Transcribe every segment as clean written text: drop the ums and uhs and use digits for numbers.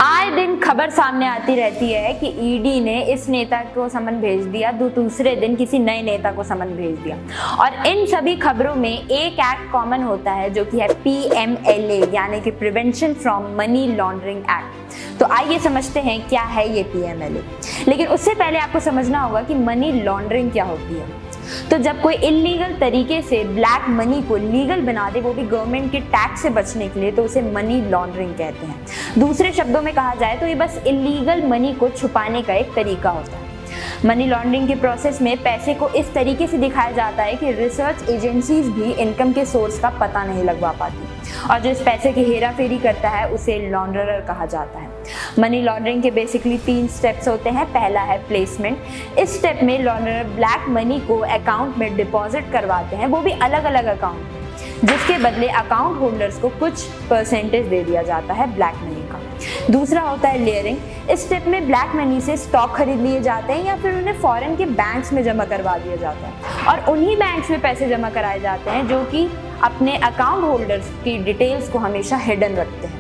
आए दिन खबर सामने आती रहती है कि ईडी ने इस नेता को समन भेज दिया, दूसरे दिन किसी नए नेता को समन भेज दिया। और इन सभी खबरों में एक एक्ट कॉमन होता है जो कि है PMLA यानी कि prevention from money laundering act. तो आइए समझते हैं क्या है ये PMLA। लेकिन उससे पहले आपको समझना होगा कि मनी लॉन्ड्रिंग क्या होती है। तो जब कोई इलीगल तरीके से ब्लैक मनी को लीगल बना दे, वो भी गवर्नमेंट के टैक्स से बचने के लिए, तो उसे मनी लॉन्ड्रिंग कहते हैं। दूसरे शब्दों में कहा जाए तो ये बस इलीगल मनी को छुपाने का एक तरीका होता है। मनी लॉन्ड्रिंग के प्रोसेस में पैसे को इस तरीके से दिखाया जाता है कि रिसर्च एजेंसीज भी इनकम के सोर्स का पता नहीं लगवा पाती, और जो इस पैसे की हेरा फेरी करता है उसे लॉन्ड्रर कहा जाता है। मनी लॉन्ड्रिंग के बेसिकली 3 स्टेप्स होते हैं। पहला है प्लेसमेंट। इस स्टेप में लॉन्ड्रर ब्लैक मनी को अकाउंट में डिपॉजिट करवाते हैं, वो भी अलग अलग अकाउंट में, जिसके बदले अकाउंट होल्डर्स को कुछ परसेंटेज दे दिया जाता है ब्लैक मनी का। दूसरा होता है लेयरिंग। इस स्टेप में ब्लैक मनी से स्टॉक खरीद लिए जाते हैं या फिर उन्हें फॉरेन के बैंक्स में जमा करवा दिया जाता है, और उन्हीं बैंक्स में पैसे जमा कराए जाते हैं जो कि अपने अकाउंट होल्डर्स की डिटेल्स को हमेशा हिडन रखते हैं।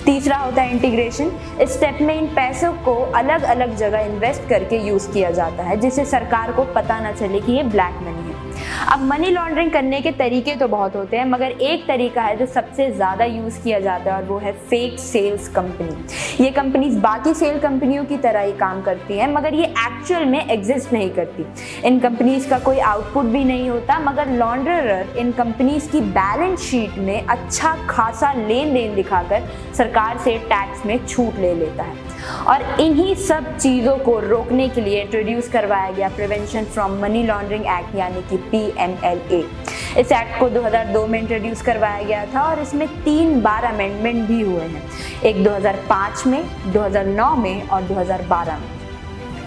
तीसरा होता है इंटीग्रेशन। इस स्टेप में इन पैसों को अलग अलग जगह इन्वेस्ट करके यूज किया जाता है, जिससे सरकार को पता न चले कि ये ब्लैक मनी है। अब मनी लॉन्ड्रिंग करने के तरीके तो बहुत होते हैं, मगर एक तरीका है जो सबसे ज़्यादा यूज़ किया जाता है, और वो है फेक सेल्स कंपनी। ये कंपनीज बाकी सेल कंपनियों की तरह ही काम करती हैं, मगर ये एक्चुअल में एग्जिस्ट नहीं करती। इन कंपनीज का कोई आउटपुट भी नहीं होता, मगर लॉन्ड्रर इन कंपनीज की बैलेंस शीट में अच्छा खासा लेन देन दिखाकर सरकार से टैक्स में छूट ले लेता है। और इन्हीं सब चीज़ों को रोकने के लिए इंट्रोड्यूस करवाया गया prevention from money laundering act यानी कि PMLA। इस एक्ट को 2002 में इंट्रोड्यूस करवाया गया था, और इसमें 3 बार अमेंडमेंट भी हुए हैं, एक 2005 में, 2009 में और 2012 में।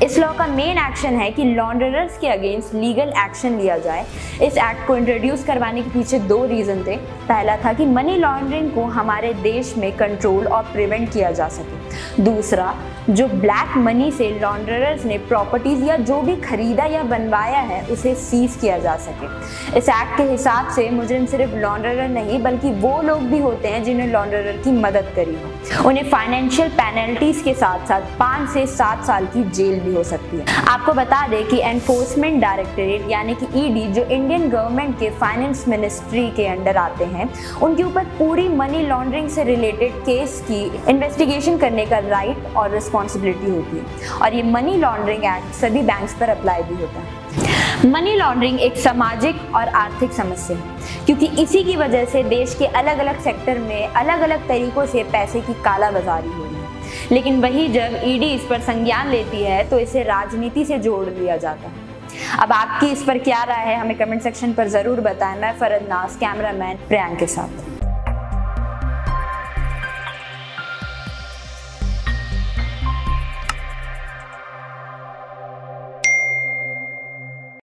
इस लॉ का मेन एक्शन है कि लॉन्ड्रर्स के अगेंस्ट लीगल एक्शन लिया जाए। इस एक्ट को इंट्रोड्यूस करवाने के पीछे 2 रीज़न थे। पहला था कि मनी लॉन्ड्रिंग को हमारे देश में कंट्रोल और प्रिवेंट किया जा सके। दूसरा, जो ब्लैक मनी से लॉन्ड्रर्स ने प्रॉपर्टीज या जो भी खरीदा या बनवाया है उसे सीज किया जा सके। इस एक्ट के हिसाब से मुजरिम सिर्फ लॉन्ड्रर नहीं बल्कि वो लोग भी होते हैं जिन्हें लॉन्ड्रर की मदद करी हो। उन्हें फाइनेंशियल पेनल्टीज के साथ साथ 5 से 7 साल की जेल भी हो सकती है। आपको बता दें कि एनफोर्समेंट डायरेक्टरेट यानी कि ED जो इंडियन गवर्नमेंट के फाइनेंस मिनिस्ट्री के अंडर आते हैं, उनके ऊपर पूरी मनी लॉन्ड्रिंग से रिलेटेड केस की इन्वेस्टिगेशन करने का राइट और रिस्पॉन्सिबिलिटी होती है, और ये मनी लॉन्ड्रिंग एक्ट सभी बैंक्स पर अप्लाई भी होता है। मनी लॉन्ड्रिंग एक सामाजिक और आर्थिक समस्या है, क्योंकि इसी की वजह से देश के अलग अलग सेक्टर में अलग अलग तरीकों से पैसे की कालाबाजारी हो रही है। लेकिन वही जब ED इस पर संज्ञान लेती है तो इसे राजनीति से जोड़ लिया जाता है। अब आपकी इस पर क्या राय है, हमें कमेंट सेक्शन पर ज़रूर बताएं। मैं फरद नाज, कैमरामैन प्रियांक के साथ।